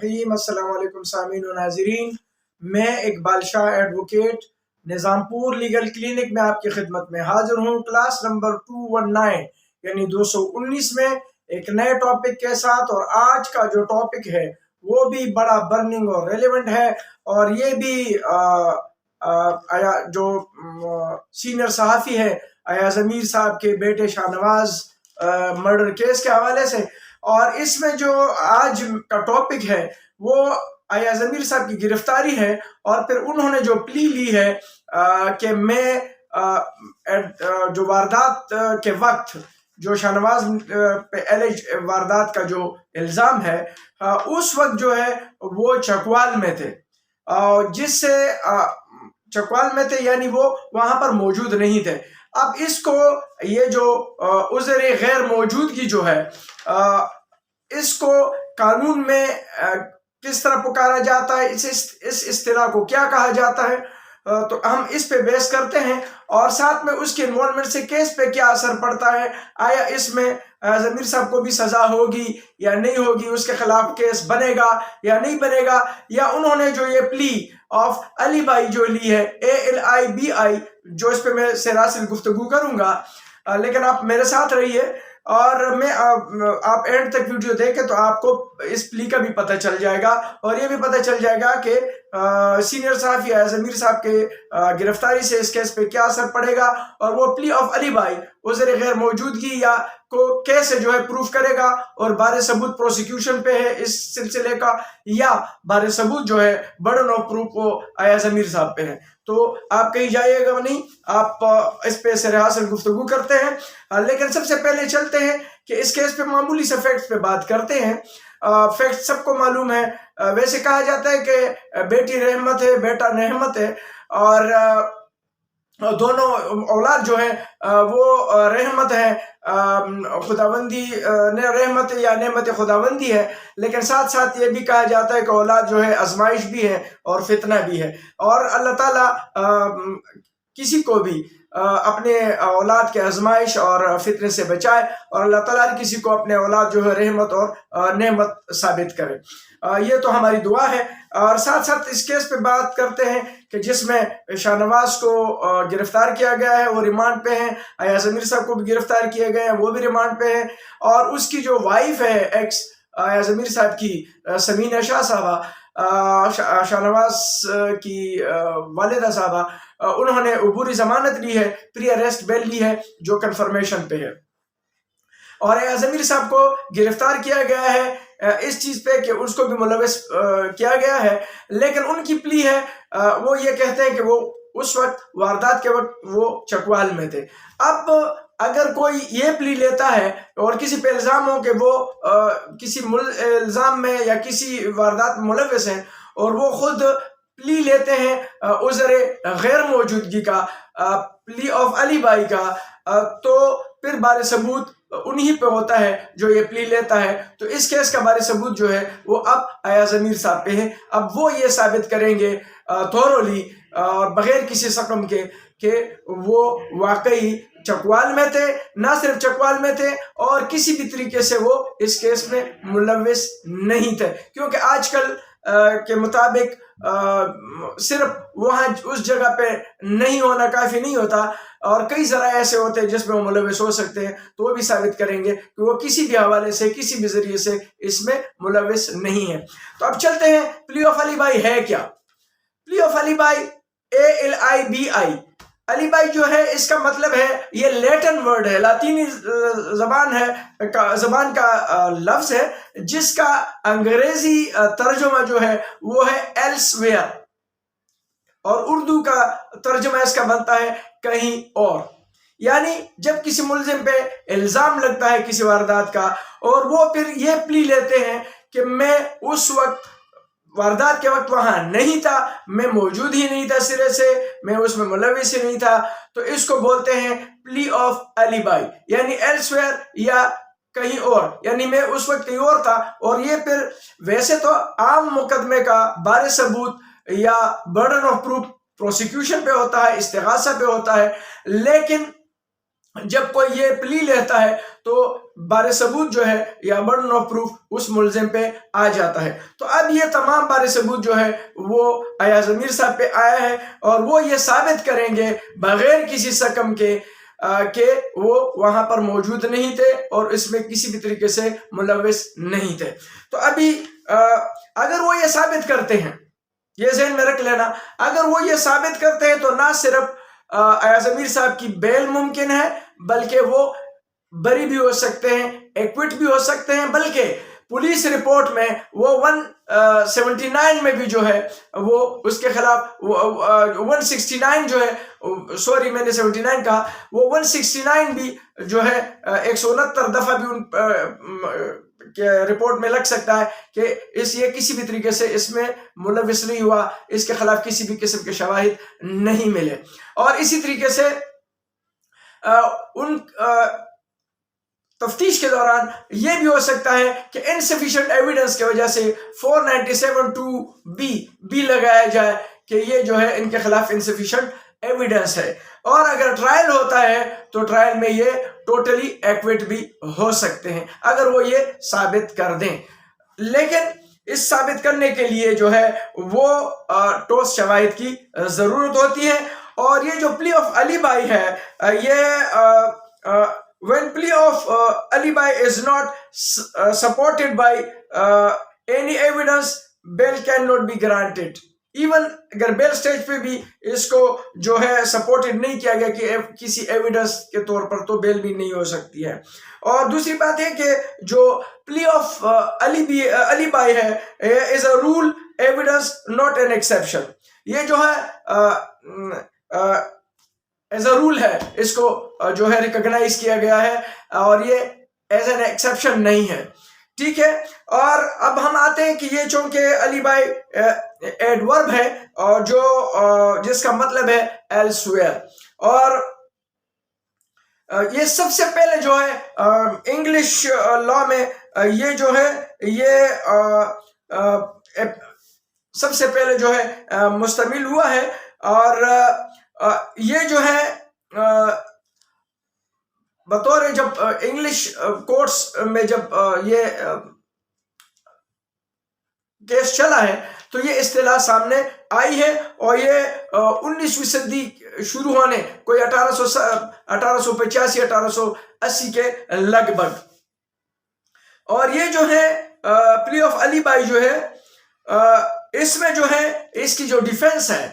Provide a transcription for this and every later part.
الرحیم۔ السلام علیکم سامعین و ناظرین، میں اقبال شاہ ایڈوکیٹ نظام پور لیگل کلینک میں آپ کی خدمت میں حاضر ہوں، کلاس نمبر 219 یعنی 219 میں ایک نئے ٹاپک کے ساتھ۔ اور آج کا جو ٹاپک ہے وہ بھی بڑا برننگ اور ریلیونٹ ہے، اور یہ بھی جو سینئر صحافی ہے ایاز امیر صاحب کے بیٹے شاہ نواز مرڈر کیس کے حوالے سے۔ اور اس میں جو آج کا ٹاپک ہے وہ ایاز امیر صاحب کی گرفتاری ہے، اور پھر انہوں نے جو پلی لی ہے کہ میں جو واردات کے وقت جو شاہ نواز پہ ایلیج واردات کا جو الزام ہے اس وقت جو ہے وہ چکوال میں تھے، جس سے چکوال میں تھے یعنی وہ وہاں پر موجود نہیں تھے۔ اب اس کو یہ جو عذر غیر موجودگی جو ہے اس کو قانون میں کس طرح پکارا جاتا ہے، اس اصطلاح کو کیا کہا جاتا ہے، تو ہم اس پہ بحث کرتے ہیں، اور ساتھ میں اس کے انوالومنٹ سے کیس پہ کیا اثر پڑتا ہے، آیا اس میں ایاز امیر صاحب کو بھی سزا ہوگی یا نہیں ہوگی، اس کے خلاف کیس بنے گا یا نہیں بنے گا، یا انہوں نے جو یہ پلی آف علی بھائی جو لی ہے ALIBI، جو اس پہ میں سراسر گفتگو کروں گا، لیکن آپ میرے ساتھ رہیے اور میں آپ اینڈ تک ویڈیو دیکھیں تو آپ کو اس پلی کا بھی پتہ چل جائے گا، اور یہ بھی پتہ چل جائے گا کہ سینئر صحافی ایاز امیر صاحب کے گرفتاری سے اس کیس پہ کیا اثر پڑے گا، اور وہ پلی آف علی بھائی عذر غیر موجودگی یا کو کیسے جو ہے پروف کرے گا، اور بار ثبوت پروسیکیوشن پہ ہے اس سلسلے کا، یا بار ثبوت جو ہے برڈن آف پروف وہ ایاز امیر صاحب پہ ہے۔ تو آپ کہیں جائیے گا نہیں، آپ اس پہ سرحاصل گفتگو کرتے ہیں، لیکن سب سے پہلے چلتے ہیں کہ اس کیس پہ معمولی سے فیکٹس پہ بات کرتے ہیں۔ فیکٹ سب کو معلوم ہے، ویسے کہا جاتا ہے کہ بیٹی رحمت ہے بیٹا نعمت ہے، اور دونوں اولاد جو ہے وہ رحمت ہے، خداوندی نے رحمت یا نعمت خداوندی ہے، لیکن ساتھ ساتھ یہ بھی کہا جاتا ہے کہ اولاد جو ہے آزمائش بھی ہے اور فتنہ بھی ہے، اور اللہ تعالیٰ کسی کو بھی اپنے اولاد کے آزمائش اور فتنے سے بچائے، اور اللہ تعالیٰ کسی کو اپنے اولاد جو ہے رحمت اور نعمت ثابت کرے، یہ تو ہماری دعا ہے۔ اور ساتھ ساتھ اس کیس پہ بات کرتے ہیں کہ جس میں شاہ نواز کو گرفتار کیا گیا ہے، وہ ریمانڈ پہ ہیں، ایاز امیر صاحب کو بھی گرفتار کیے گئے ہیں، وہ بھی ریمانڈ پہ ہیں، اور اس کی جو وائف ہے ایکس ایاز امیر صاحب کی سمینہ شاہ صاحبہ، شاہ نواز کی والدہ صاحبہ، انہوں نے عبوری ضمانت لی ہے، پری اریسٹ بیل لی ہے جو کنفرمیشن پہ ہے، اور ایاز امیر صاحب کو گرفتار کیا گیا ہے اس چیز پہ کہ اس کو بھی ملوث کیا گیا ہے، لیکن ان کی پلی ہے، وہ یہ کہتے ہیں کہ وہ اس وقت واردات کے وقت وہ چکوال میں تھے۔ اب اگر کوئی یہ پلی لیتا ہے اور کسی پہ الزام ہو کہ وہ کسی الزام میں یا کسی واردات میں ملوث ہیں، اور وہ خود پلی لیتے ہیں عذر غیر موجودگی کا، پلی آف علی بھائی کا، تو پھر بار ثبوت انہی پہ ہوتا ہے جو یہ پلی لیتا ہے۔ تو اس کیس کا بار ثبوت جو ہے وہ اب ایاز امیر صاحب پہ ہے، اب وہ یہ ثابت کریں گے تھورولی اور بغیر کسی سقم کے کہ وہ واقعی چکوال میں تھے، نہ صرف چکوال میں تھے اور کسی بھی طریقے سے وہ اس کیس میں ملوث نہیں تھے، کیونکہ آج کل کے مطابق صرف وہاں اس جگہ پہ نہیں ہونا کافی نہیں ہوتا، اور کئی ذرائع ایسے ہوتے ہیں جس میں وہ ملوث ہو سکتے ہیں، تو وہ بھی ثابت کریں گے کہ وہ کسی بھی حوالے سے کسی بھی ذریعے سے اس میں ملوث نہیں ہے۔ تو اب چلتے ہیں پلی آف علی بھائی ہے کیا۔ پلی آف علی بھائی ALIBI، علی بھائی جو ہے اس کا مطلب ہے، یہ لیٹن ورڈ ہے، لاطینی زبان کا لفظ ہے، جس کا انگریزی ترجمہ جو ہے وہ ہے elsewhere، اور اردو کا ترجمہ اس کا بنتا ہے کہیں اور، یعنی جب کسی ملزم پہ الزام لگتا ہے کسی واردات کا، اور وہ پھر یہ پلی لیتے ہیں کہ میں اس وقت واردات کے وقت وہاں نہیں تھا، میں موجود ہی نہیں تھا سرے سے، میں اس میں ملوث ہی نہیں تھا، تو اس کو بولتے ہیں پلی آف علی بھائی، یعنی elsewhere یا کہیں اور، یعنی میں اس وقت کہیں اور تھا۔ اور یہ پھر ویسے تو عام مقدمے کا بار ثبوت یا برڈن آف پروف پروسیکیوشن پہ ہوتا ہے، استغاثہ پہ ہوتا ہے، لیکن جب کوئی یہ پلی لیتا ہے تو بار ثبوت جو ہے یا برڈن آف پروف اس ملزم پہ آ جاتا ہے۔ تو اب یہ تمام بار ثبوت جو ہے وہ ایاز امیر صاحب پہ آیا ہے، اور وہ یہ ثابت کریں گے بغیر کسی سکم کے کہ وہ وہاں پر موجود نہیں تھے اور اس میں کسی بھی طریقے سے ملوث نہیں تھے۔ تو ابھی اگر وہ یہ ثابت کرتے ہیں، یہ ذہن میں رکھ لینا، اگر وہ یہ ثابت کرتے ہیں تو نہ صرف ایاز امیر صاحب کی بیل ممکن ہے، بلکہ وہ بری بھی ہو سکتے ہیں، ایکوٹ بھی ہو سکتے ہیں، بلکہ پولیس رپورٹ میں وہ 179 میں بھی جو ہے وہ اس کے خلاف 169 جو ہے، سوری میں نے 79 کہا، وہ 169 بھی جو ہے 169 دفعہ بھی ان رپورٹ میں لگ سکتا ہے کہ یہ کسی بھی طریقے سے اس میں ملوث نہیں ہوا، اس کے خلاف کسی بھی قسم کے شواہد نہیں ملے۔ اور اسی طریقے سے ان تفتیش کے دوران یہ بھی ہو سکتا ہے کہ انسفیشینٹ ایویڈنس کی وجہ سے 497(2)B بھی لگایا جائے کہ یہ جو ہے ان کے خلاف انسفیشینٹ ایویڈنس ہے، اور اگر ٹرائل ہوتا ہے تو ٹرائل میں یہ ٹوٹلی ایکویٹ بھی ہو سکتے ہیں اگر وہ یہ ثابت کر دیں۔ لیکن اس ثابت کرنے کے لیے جو ہے وہ ٹھوس شواہد کی ضرورت ہوتی ہے، اور یہ جو پلی آف علی بھائی ہے، یہ when plea of Ali Bhai is not supported by any evidence, bail cannot be granted. Even اگر بیل سٹیج پہ بھی اس کو جو ہے سپورٹڈ نہیں کیا گیا کہ کسی ایویڈنس کے طور پر، تو بیل بھی نہیں ہو سکتی ہے۔ اور دوسری بات ہے کہ جو پلی آف علی بھائی ہے is a rule, evidence not an exception. یہ جو ہے ایز اے رول ہے، اس کو جو ہے ریکگنائز کیا گیا ہے، اور یہ ایز این ایکسیپشن نہیں ہے، ٹھیک ہے۔ اور اب ہم آتے ہیں کہ یہ چونکہ علی بھائی ایڈورب ہے، اور جو جس کا مطلب ہے ایلسویئر، اور یہ سب سے پہلے جو ہے انگلش لا میں یہ جو ہے یہ سب سے پہلے جو ہے مستعمل ہوا ہے، اور یہ جو ہے بطور جب انگلش کورٹس میں جب یہ کیس چلا ہے تو یہ اصطلاح سامنے آئی ہے، اور یہ 19ویں صدی شروع ہونے کوئی 1885 1880 کے لگ بھگ، اور یہ جو ہے پلی آف علی بھائی جو ہے اس میں جو ہے اس کی جو ڈیفینس ہے،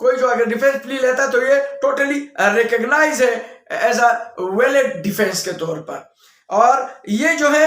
کوئی جو اگر ڈیفینس پلی لیتا ہے تو یہ ٹوٹلی ریکگنائز ہے ایز اے ویلڈ ڈیفینس کے طور پر، اور یہ جو ہے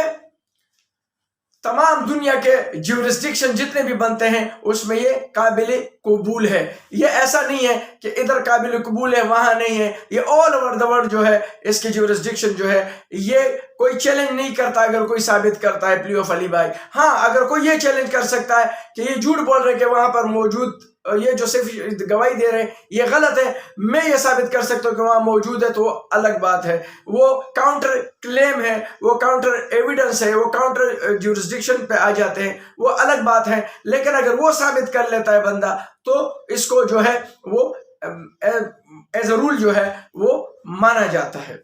تمام دنیا کے جیورسڈکشن جتنے بھی بنتے ہیں اس میں یہ قابل قبول ہے۔ یہ ایسا نہیں ہے کہ ادھر قابل قبول ہے وہاں نہیں ہے، یہ آل اوور دا ورلڈ جو ہے اس کی جیورسڈکشن جو ہے یہ کوئی چیلنج نہیں کرتا اگر کوئی ثابت کرتا ہے پلی آف علی بھائی۔ ہاں اگر کوئی یہ چیلنج کر سکتا ہے کہ یہ جھوٹ بول رہے کہ وہاں پر موجود، یہ جو صرف گواہی دے رہے ہیں یہ غلط ہے، میں یہ ثابت کر سکتا ہوں کہ وہاں موجود ہے، تو وہ الگ بات ہے، وہ کاؤنٹر کلیم ہے، وہ کاؤنٹر ایویڈنس ہے، وہ کاؤنٹر جیورسڈکشن پہ آ جاتے ہیں، وہ الگ بات ہے۔ لیکن اگر وہ ثابت کر لیتا ہے بندہ تو اس کو جو ہے وہ ایز اے رول جو ہے وہ مانا جاتا ہے۔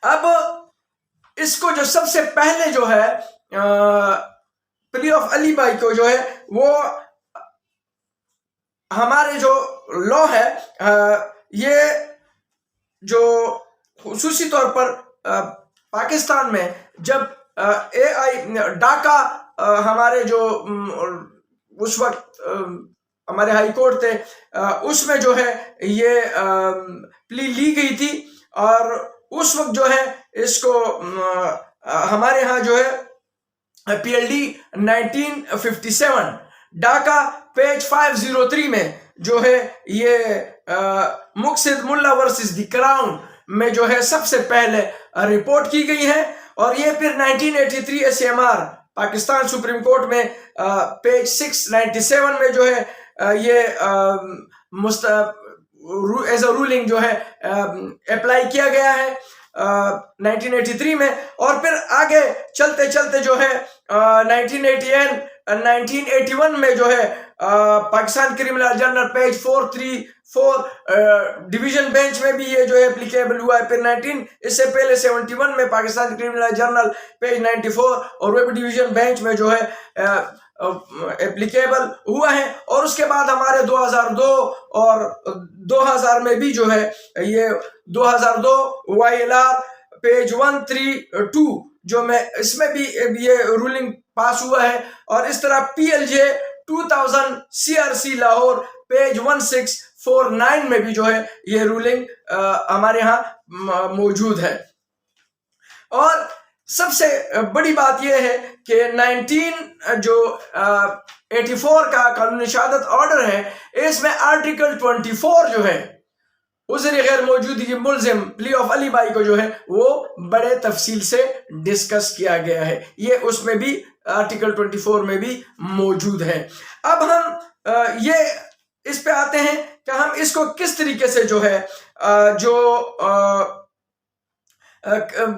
اب اس کو جو سب سے پہلے جو ہے پلی آف علی بھائی کو جو ہے وہ ہمارے جو لا ہے یہ جو خصوصی طور پر پاکستان میں جب ڈاکا ہمارے جو اس وقت ہمارے ہائی کورٹ تھے اس میں جو ہے یہ پلی لی گئی تھی، اور اس وقت جو ہے اس کو ہمارے ہاں جو ہے پی ایل ڈی 1957 ڈاکا پیج 503 میں جو ہے یہ مقصد ملا ورسز دی کراؤن میں جو ہے سب سے پہلے رپورٹ کی گئی ہے، اور یہ پھر 1983 S M R Pakistan supreme court میں پیج 697 میں جو ہے یہ ایز اے رولنگ جو ہے اپلائی کیا گیا ہے 1983 میں، اور پھر آگے چلتے چلتے جو ہے 1988 1981 میں جو ہے Pakistan criminal journal page 434 division bench میں بھی یہ جو ہے اپلیکیبل ہوا ہے. پھر اس سے پہلے 71 میں پاکستان کرمنل جرنل پیج 94 اور وہ بھی ڈویژن بینچ میں جو ہے اپلیکیبل ہوا ہے. اور اس کے بعد ہمارے 2002 اور 2000 میں بھی جو ہے یہ 2002 YLR پیج 132 جو میں اس میں بھی یہ رولنگ پاس ہوا ہے. اور اس طرح PLJ 2000 CRC لاہور پیج 1649 میں بھی جو ہے یہ رولنگ ہمارے ہاں موجود ہے. اور سب سے بڑی بات یہ ہے کہ 1984 کا قانون شہادت آرڈر ہے، اس میں آرٹیکل 24 جو ہے عذر غیر موجودگی ملزم پلی آف علی بھائی کو جو ہے وہ بڑے تفصیل سے ڈسکس کیا گیا ہے. یہ اس میں بھی آرٹیکل 24 میں بھی موجود ہے. اب ہم یہ اس پہ آتے ہیں کہ ہم اس کو کس طریقے سے جو ہے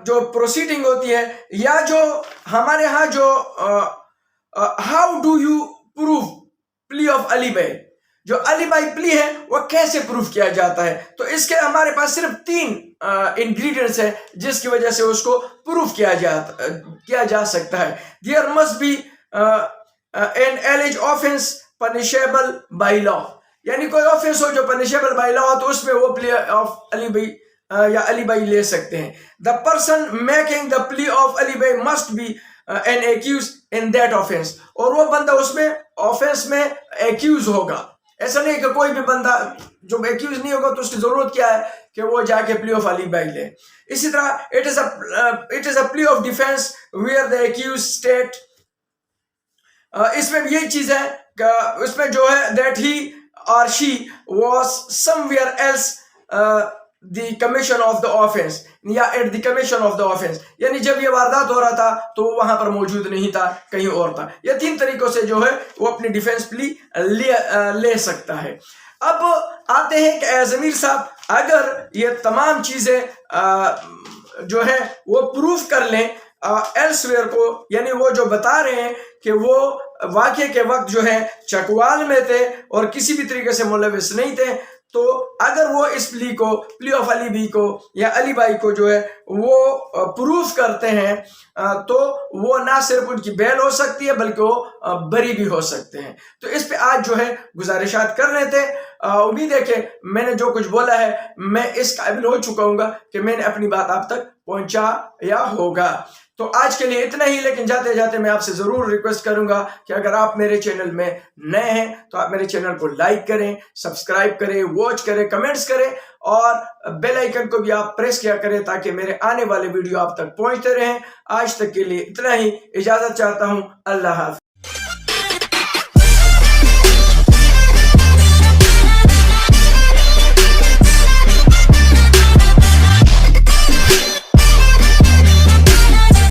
جو پروسیڈنگ ہوتی ہے یا جو ہمارے ہاں جو how do you prove plea of علی بھائی، جو علی بھائی پلی ہے وہ کیسے پروف کیا جاتا ہے. تو اس کے ہمارے پاس صرف 3 انگریڈینٹس ہیں جس کی وجہ سے اس کو پروف کیا جا سکتا ہے. There must be an alleged offence punishable by law, یعنی کوئی آفینس ہو جو پنشیبل بائی لا ہو تو اس میں وہ پلی آف علی بھائی یا علی بھائی لے سکتے ہیں. دا پرسن میکنگ دا پلی of Ali Bhai must be an accused in that offence, اور وہ بندہ اس میں آفینس میں ایکیوز ہوگا. ایسا نہیں کہ کوئی بھی بندہ جو ایکیوز نہیں ہوگا تو اس کی ضرورت کیا ہے کہ وہ جا کے پلی آف علی بھائی لے. اسی طرح it is a plea of defence where the accused state, اس میں بھی یہی چیز ہے کہ اس میں جو ہے دیٹ ہی اور she was somewhere else the commission of the offence یا at the commission of the offence, یعنی جب یہ واردات ہو رہا تھا تو وہ وہاں پر موجود نہیں تھا، کہیں اور تھا. یہ 3 طریقوں سے جو ہے وہ اپنی ڈیفینس پلی لے سکتا ہے. اب آتے ہیں کہ اے ضمیر صاحب اگر یہ تمام چیزیں جو ہے وہ پروف کر لیں ایلس ویئر کو، یعنی وہ جو بتا رہے ہیں کہ وہ واقعے کے وقت جو ہے چکوال میں تھے اور کسی بھی طریقے سے ملوث نہیں تھے، تو اگر وہ اس پلی آف علی بھائی کو یا علی بھائی کو جو ہے وہ پروف کرتے ہیں تو وہ نہ صرف ان کی بیل ہو سکتی ہے بلکہ وہ بری بھی ہو سکتے ہیں. تو اس پہ آج جو ہے گزارشات کر رہے تھے. امید ہے کہ میں نے جو کچھ بولا ہے میں اس قابل ہو چکا ہوں گا کہ میں نے اپنی بات آپ تک پہنچایا ہوگا. تو آج کے لیے اتنا ہی، لیکن جاتے جاتے میں آپ سے ضرور ریکویسٹ کروں گا کہ اگر آپ میرے چینل میں نئے ہیں تو آپ میرے چینل کو لائک کریں، سبسکرائب کریں، واچ کریں، کمنٹس کریں اور بیل آئیکن کو بھی آپ پریس کیا کریں تاکہ میرے آنے والے ویڈیو آپ تک پہنچتے رہیں. آج تک کے لیے اتنا ہی، اجازت چاہتا ہوں. اللہ حافظ.